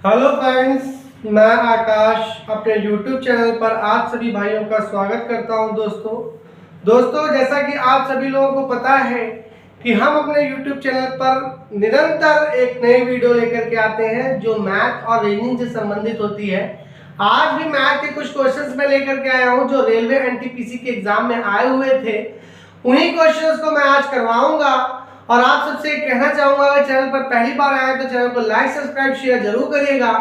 Hello friends, मैं आकाश अपने YouTube channel पर आप सभी भाइयों का स्वागत करता हूं। दोस्तों जैसा कि आप सभी लोगों को पता है कि हम अपने YouTube चैनल पर निरंतर एक नई वीडियो लेकर के आते हैं जो मैथ और रीजनिंग से संबंधित होती है। आज भी मैथ के कुछ क्वेश्चंस मैं लेकर के आया हूं जो रेलवे एनटीपीसी के एग्जाम में आए हुए थे। उन्हीं क्वेश्चंस को मैं आज करवाऊंगा और आप सबसे कहना चाहूंगा, अगर चैनल पर पहली बार आए तो चैनल को लाइक सब्सक्राइब शेयर जरूर करिएगा।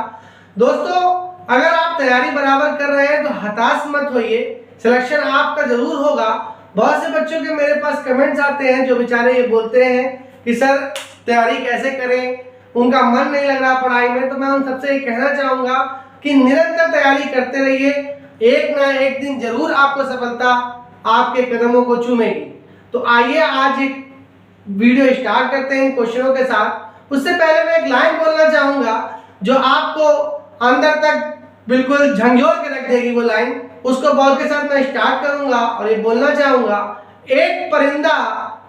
दोस्तों अगर आप तैयारी बराबर कर रहे हैं तो हताश मत होइए, सिलेक्शन आपका जरूर होगा। बहुत से बच्चों के मेरे पास कमेंट्स आते हैं जो बेचारे ये बोलते हैं कि सर तैयारी कैसे करें, उनका मन नहीं लग रहा पढ़ाई में। तो मैं उन सबसे ये कहना चाहूंगा कि निरंतर तैयारी करते रहिए, एक ना एक दिन जरूर आपको सफलता आपके कदमों को चूमेगी। तो आइए आज एक वीडियो स्टार्ट करते हैं इन क्वेश्चनों के साथ। उससे पहले मैं एक लाइन बोलना चाहूंगा जो आपको अंदर तक बिल्कुल झंझोर के रख देगी। वो लाइन उसको बोल के साथ मैं स्टार्ट करूंगा और ये बोलना चाहूंगा, एक परिंदा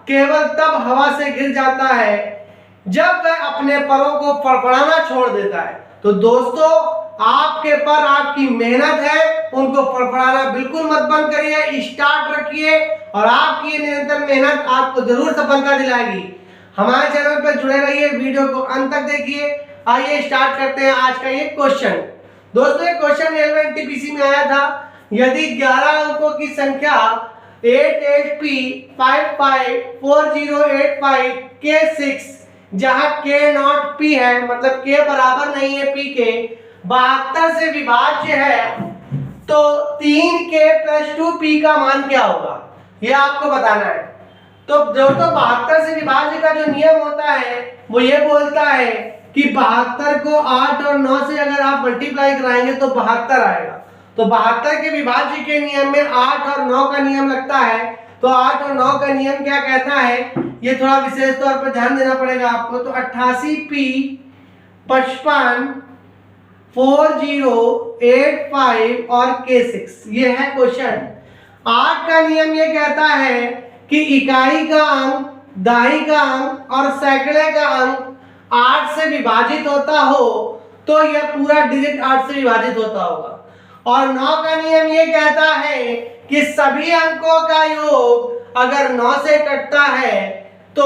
केवल तब हवा से गिर जाता है जब वह अपने परों को फड़फड़ाना छोड़ देता है। तो दोस्तों आपके पर आपकी मेहनत है, उनको फड़फड़ाना बिल्कुल मत बंद करिए, स्टार्ट रखिए और आपकी निरंतर मेहनत आपको जरूर सफलता दिलाएगी। हमारे चैनल पर जुड़े रहिए, वीडियो को अंत तक देखिए। आइए स्टार्ट करते हैं आज का ये क्वेश्चन। दोस्तों ये क्वेश्चन रेलवे एनटीपीसी में आया था। यदि 11 अंकों की संख्या 88P554085K6 जहां K नॉट P है, मतलब K बराबर नहीं है P के, 72 से विभाज्य है तो 3K + 2P का मान क्या होगा, यह आपको बताना है। तो दोस्तों 72 से विभाज्य का जो नियम होता है वो ये बोलता है कि 72 को 8 और 9 से अगर आप मल्टीप्लाई कराएंगे तो 72 आएगा। तो 72 के विभाज्य के नियम में 8 और 9 का नियम लगता है। तो 8 और 9 का नियम क्या कहता है, ये थोड़ा विशेष तौर पर ध्यान देना पड़ेगा आपको। तो 88P 55 4085 और K6 ये है क्वेश्चन। 8 का नियम ये कहता है कि इकाई का अंक, दहाई का अंक और सैकड़े का अंक 8 से विभाजित होता हो तो यह पूरा डिजिट 8 से विभाजित होता होगा। और 9 का नियम ये कहता है कि सभी अंकों का योग अगर 9 से कटता है तो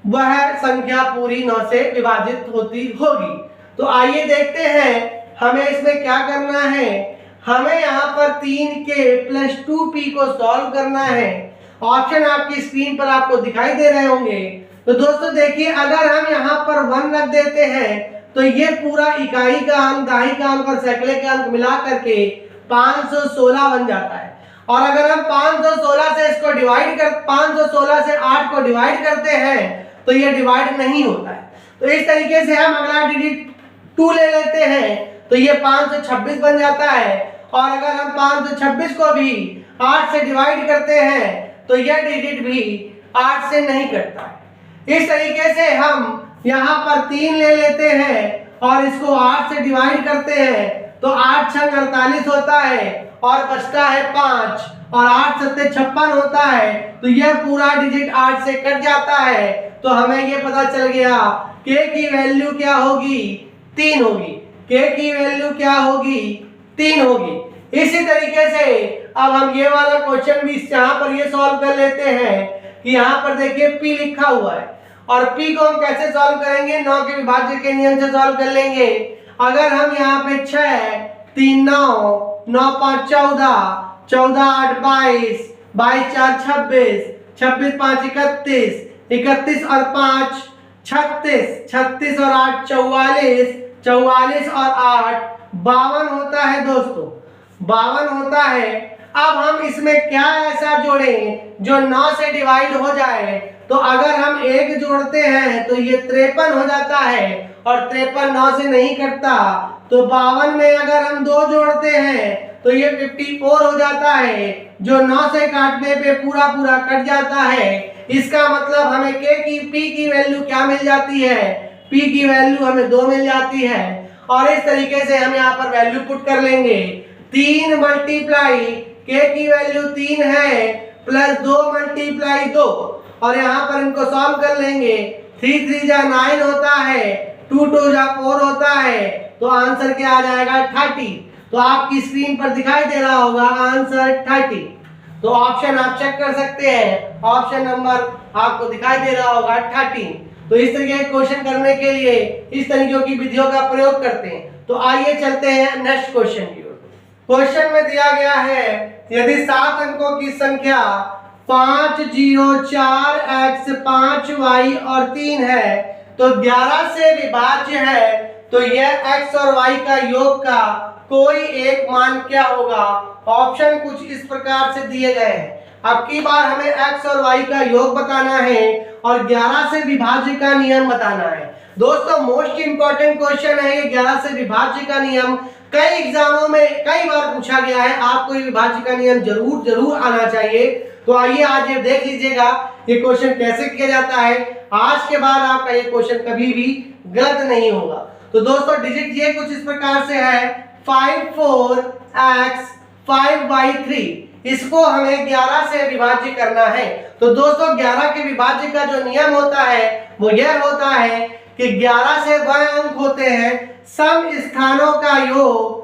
वह संख्या पूरी 9 से विभाजित होती होगी। तो आइए देखते हैं हमें इसमें क्या करना है। हमें यहाँ पर 3K + 2P को सॉल्व करना है। ऑप्शन आपकी स्क्रीन पर आपको दिखाई दे रहे होंगे। तो दोस्तों देखिए, अगर हम यहाँ पर 1 रख देते हैं तो ये पूरा इकाई का अंक, दहाई का अंक और सैकड़े का अंक मिला करके 516 बन जाता है। और अगर हम 516 से इसको डिवाइड कर 516 से 8 को डिवाइड करते हैं तो ये डिवाइड नहीं होता है। तो इस तरीके से हम अगला डिजिट 2 ले लेते हैं तो ये 526 बन जाता है। और अगर हम 526 को भी 8 से डिवाइड करते हैं तो यह डिजिट भी 8 से नहीं कटता है। इस तरीके से हम यहाँ पर 3 ले लेते हैं और इसको 8 से डिवाइड करते हैं तो 8 छंग 48 होता है और बचता है 5 और 8 सत्ते 56 होता है। तो यह पूरा डिजिट 8 से कट जाता है। तो हमें ये पता चल गया K की वैल्यू क्या होगी, 3 होगी। K की वैल्यू क्या होगी, 3 होगी। इसी तरीके से अब हम ये वाला क्वेश्चन भी यहाँ पर ये सॉल्व कर लेते हैं कि यहाँ पर देखिए P लिखा हुआ है और P को हम कैसे सॉल्व करेंगे, 9 के विभाज्य के नियम से सॉल्व कर लेंगे। अगर हम यहाँ पे 6 3 9 9 5 14 14 8 22 22 4 26 26 5 31 31 और 5 36 36 और 8 44 44 और 8 52 होता है दोस्तों, 52 होता है। अब हम इसमें क्या ऐसा जोड़ें जो 9 से डिवाइड हो जाए। तो अगर हम 1 जोड़ते हैं तो ये 53 हो जाता है और 53 9 से नहीं कटता। तो 52 में अगर हम 2 जोड़ते हैं तो ये 54 हो जाता है, जो 9 से काटने पे पूरा पूरा कट जाता है। इसका मतलब हमें P की वैल्यू क्या मिल जाती है, P की वैल्यू हमें 2 मिल जाती है। और इस तरीके से हम यहाँ पर वैल्यू पुट कर लेंगे। 3 मल्टीप्लाई K की वैल्यू 3 है प्लस 2 मल्टीप्लाई 2 और यहाँ पर इनको सॉल्व कर लेंगे। 3 3 जा 9 होता है, 2 2 जा 4 होता है। तो आंसर क्या आ जाएगा 30। तो आपकी स्क्रीन पर दिखाई दे रहा होगा आंसर 30। तो ऑप्शन आप चेक कर सकते हैं, ऑप्शन नंबर आपको दिखाई दे रहा होगा 13। तो इस तरीके के क्वेश्चन करने के लिए इस तरीकों की विधियों का प्रयोग करते हैं। तो आइए चलते हैं नेक्स्ट क्वेश्चन की ओर। क्वेश्चन में दिया गया है यदि 7 अंकों की संख्या 5 0 4 x 5 y और 3 है तो 11 से विभाज्य है, तो यह x और y का योग का कोई एक मान क्या होगा। ऑप्शन कुछ इस प्रकार से दिए गए हैं। अब की बार हमें x और y का योग बताना है और 11 से विभाज्य का नियम बताना है। दोस्तों मोस्ट इंपॉर्टेंट क्वेश्चन है ये 11 से विभाज्य का नियम। कई एग्जामों में कई बार पूछा गया है, आपको ये विभाज्य का नियम जरूर आना चाहिए। तो आइए आज ये देख लीजिएगा ये क्वेश्चन कैसे किया जाता है। आज के बाद आपका ये क्वेश्चन कभी भी गलत नहीं होगा। तो दोस्तों डिजिट ये कुछ इस प्रकार से है 5 4 x 5 y 3, इसको हमें 11 से विभाज्य करना है। तो दोस्तों 11 के विभाज्य का जो नियम होता है वो यह होता है कि 11 से वह अंक होते हैं सम स्थानों का योग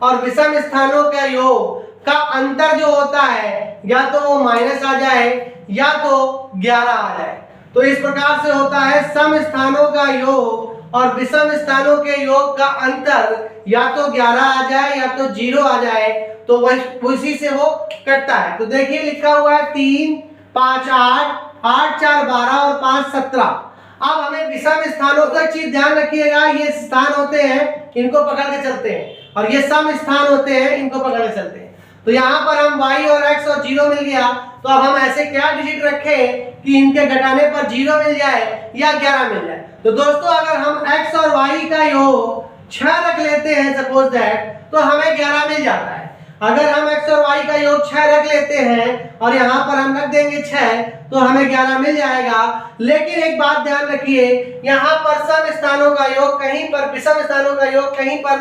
और विषम स्थानों का योग का अंतर जो होता है या तो वो माइनस आ जाए या तो 11 आ जाए। तो इस प्रकार से होता है सम स्थानों का योग और विषम स्थानों के योग का अंतर या तो 11 आ जाए या तो 0 आ जाए, तो उसी से वो कटता है। तो देखिए लिखा हुआ है 3 5 8 8 4 12 और 5 17। अब हमें विषम स्थानों का चीज ध्यान रखिएगा, ये स्थान होते हैं इनको पकड़ के चलते हैं और ये सम स्थान होते हैं इनको पकड़ के चलते हैं। तो यहाँ पर हम y और x और 0 मिल गया, तो अब हम ऐसे क्या डिजिट रखें कि इनके घटाने पर 0 मिल जाए या 11 मिल जाए। तो दोस्तों अगर हम x और y का योग 6 रख लेते हैं सपोज दैट, तो हमें 11 मिल जाता है। अगर हम x और y का योग 6 रख लेते हैं और यहाँ पर हम रख देंगे 6, तो हमें 11 मिल जाएगा। लेकिन एक बात ध्यान रखिए, यहाँ पर सम स्थानों का योग कहीं पर, विषम स्थानों का योग कहीं पर,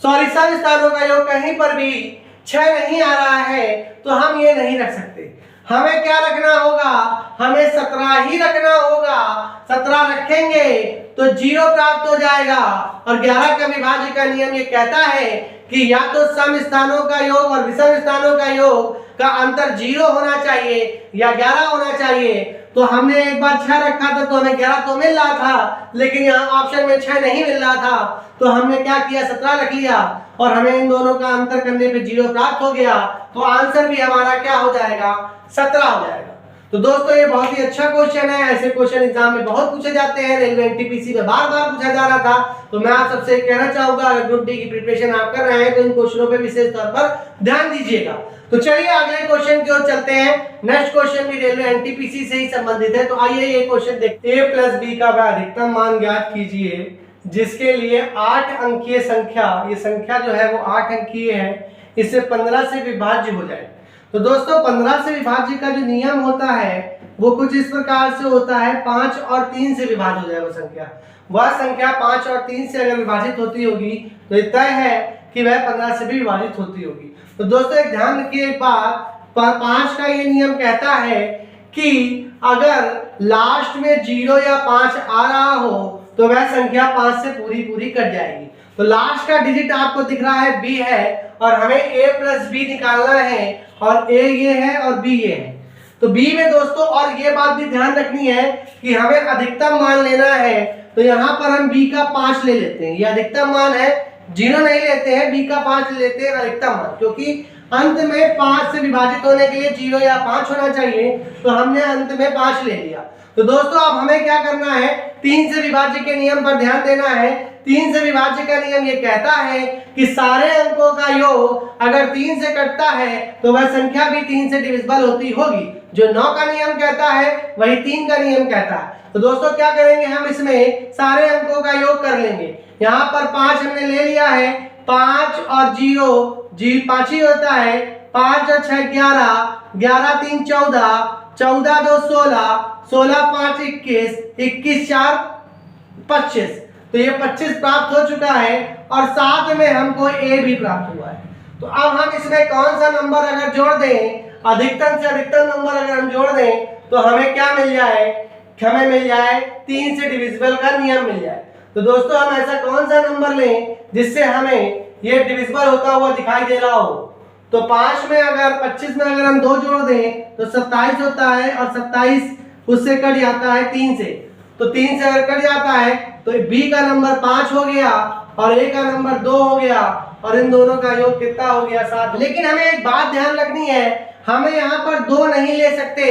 सम स्थानों का योग कहीं पर भी 6 नहीं आ रहा है, तो हम ये नहीं रख सकते। हमें क्या रखना होगा, हमें 17 ही रखना होगा। 17 रखेंगे तो 0 प्राप्त हो जाएगा। और 11 का विभाज्य का नियम ये कहता है कि या तो सम स्थानों का योग और विषम स्थानों का योग का अंतर 0 होना चाहिए या 11 होना चाहिए। तो हमने एक बार 6 रखा था तो हमें 11 तो मिल रहा था, लेकिन यहाँ ऑप्शन में 6 नहीं मिल रहा था, तो हमने क्या किया 17 रख लिया और हमें इन दोनों का अंतर करने पे 0 प्राप्त हो गया। तो आंसर भी हमारा क्या हो जाएगा 17 हो जाएगा। तो दोस्तों ये बहुत ही अच्छा क्वेश्चन है, ऐसे क्वेश्चन एग्जाम में बहुत पूछे जाते हैं, रेलवे एनटीपीसी में बार बार पूछा जा रहा था। तो मैं आप सबसे कहना चाहूंगा अगर ग्रुप डी की प्रिपरेशन आप कर रहे हैं तो इन क्वेश्चनों पे विशेष तौर पर ध्यान दीजिएगा। तो चलिए अगले क्वेश्चन की ओर चलते हैं। नेक्स्ट क्वेश्चन भी रेलवे एनटीपीसी से ही संबंधित है। तो आइए ये क्वेश्चन देखते हैं। a प्लस बी का अधिकतम मान ज्ञात कीजिए जिसके लिए 8 अंकीय संख्या, ये संख्या जो है वो 8 अंकीय है, इससे 15 से विभाज्य हो जाए। तो दोस्तों 15 से विभाज्य का जो नियम होता है वो कुछ इस प्रकार से होता है 5 और 3 से विभाज्य हो जाए वह संख्या 5 और 3 से अगर विभाजित होती होगी तो ये तय है कि वह 15 से भी विभाजित होती होगी। तो दोस्तों एक ध्यान रखिए एक बात, 5 का ये नियम कहता है कि अगर लास्ट में 0 या 5 आ रहा हो तो वह संख्या 5 से पूरी कट जाएगी। तो लास्ट का डिजिट आपको दिख रहा है b है और हमें a प्लस b निकालना है और a ये है और b ये है। तो b में दोस्तों और ये बात भी ध्यान रखनी है कि हमें अधिकतम मान लेना है। तो यहाँ पर हम b का 5 ले लेते हैं, ये अधिकतम मान है, 0 नहीं लेते हैं, b का 5 ले लेते हैं अधिकतम मान, क्योंकि अंत में 5 से विभाजित होने के लिए 0 या 5 होना चाहिए, तो हमने अंत में 5 ले लिया। तो दोस्तों अब हमें क्या करना है, 3 से विभाज्य के नियम पर ध्यान देना है। 3 से विभाज्य का नियम ये कहता है कि सारे अंकों का योग अगर 3 से कटता है तो वह संख्या भी 3 से डिविजिबल होती होगी। जो 9 का नियम कहता है वही 3 का नियम कहता है। तो दोस्तों क्या करेंगे, हम इसमें सारे अंकों का योग कर लेंगे। यहाँ पर 5 हमने ले लिया है, 5 और 0 5 ही होता है, 5 और 6 11, 11 3 14, 14 2 16, 16 5 21, 21 4 25। तो ये 25 प्राप्त हो चुका है और साथ में हमको a भी प्राप्त हुआ है। तो अब हम इसमें कौन सा नंबर अगर जोड़ दें, अधिकतम से अधिकतम नंबर अगर हम जोड़ दें तो हमें क्या मिल जाए, हमें मिल जाए 3 से डिविजिबल का नियम मिल जाए। तो दोस्तों हम ऐसा कौन सा नंबर लें जिससे हमें ये डिविजिबल होता हुआ दिखाई दे रहा हो। तो 5 में अगर 25 में अगर हम 2 जोड़ दें तो 27 होता है और 27 उससे कट जाता है 3 से। तो 3 से अगर कट जाता है तो बी का नंबर 5 हो गया और ए का नंबर 2 हो गया और इन दोनों का योग कितना हो गया 7। लेकिन हमें एक बात ध्यान रखनी है, हमें यहाँ पर 2 नहीं ले सकते।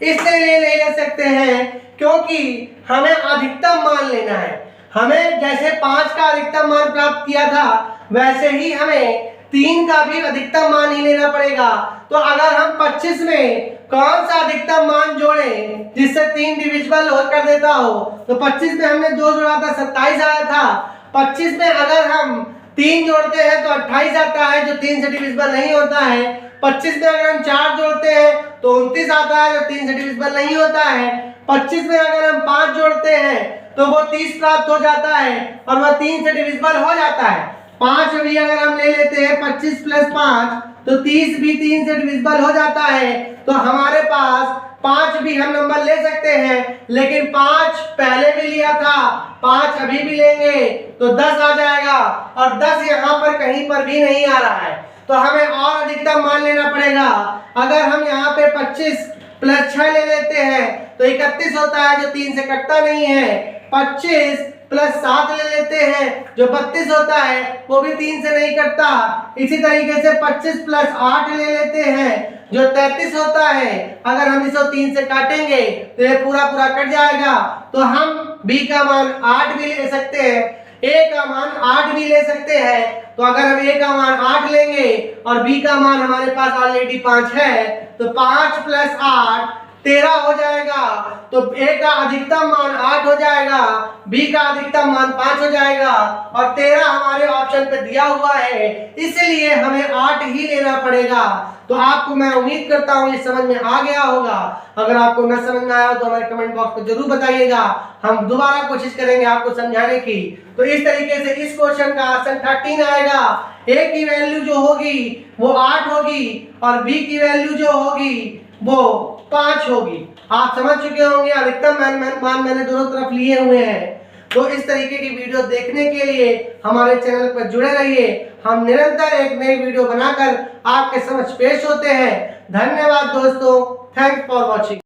इसलिए नहीं ले सकते हैं क्योंकि हमें अधिकतम मान लेना है। हमें जैसे 5 का अधिकतम मान प्राप्त किया था वैसे ही हमें 3 का भी अधिकतम मान ही लेना पड़ेगा। तो अगर हम 25 में कौन सा अधिकतम मान जोड़ें जिससे 3 डिविजिबल कर देता हो, तो 25 में हमने 2 जोड़ा था 27 आया था। 25 में अगर हम 3 जोड़ते हैं तो 28 आता है जो 3 से डिविजिबल नहीं होता है। 25 में अगर हम 4 जोड़ते हैं तो 29 आता है जो 3 से डिविजिबल नहीं होता है। 25 में अगर हम 5 जोड़ते हैं तो वो 30 प्राप्त हो जाता है और वह 3 से डिविजिबल हो जाता है। 5 भी अगर हम ले लेते हैं 25 प्लस 5 तो 30 भी 3 से डिविजिबल हो जाता है। तो हमारे पास 5 भी हम नंबर ले सकते हैं, लेकिन 5 पहले भी लिया था, 5 अभी भी लेंगे तो 10 आ जाएगा और 10 यहाँ पर कहीं पर भी नहीं आ रहा है। तो हमें और अधिकतम मान लेना पड़ेगा। अगर हम यहाँ पे 25 प्लस 6 ले लेते हैं तो 31 होता है जो 3 से कटता नहीं है। 25 प्लस 7 ले लेते हैं जो 32 होता है वो भी 3 से नहीं कटता। इसी तरीके से 25 प्लस 8 ले लेते हैं जो 33 होता है। अगर हम इसको 3 से काटेंगे तो ये पूरा पूरा कट जाएगा। तो हम b का मान 8 भी ले सकते हैं, a का मान 8 भी ले सकते हैं। तो अगर हम a का मान 8 लेंगे और b का मान हमारे पास ऑलरेडी 5 है तो 5 प्लस 8 13 हो जाएगा। तो a का अधिकतम मान 8 हो जाएगा, b का अधिकतम मान 5 हो जाएगा और 13 हमारे ऑप्शन पे दिया हुआ है, इसलिए हमें 8 ही लेना पड़ेगा। तो आपको मैं उम्मीद करता हूँ ये समझ में आ गया होगा। अगर आपको न समझ में आया तो हमारे कमेंट बॉक्स में जरूर बताइएगा, हम दोबारा कोशिश करेंगे आपको समझाने की। तो इस तरीके से इस क्वेश्चन का आंसर 13 आएगा। a की वैल्यू जो होगी वो 8 होगी और b की वैल्यू जो होगी वो 5 होगी। आप समझ चुके होंगे, अधिकतम मान मैंने दोनों तरफ लिए हुए हैं। तो इस तरीके की वीडियो देखने के लिए हमारे चैनल पर जुड़े रहिए। हम निरंतर एक नई वीडियो बनाकर आपके समक्ष पेश होते हैं। धन्यवाद दोस्तों, थैंक्स फॉर वॉचिंग।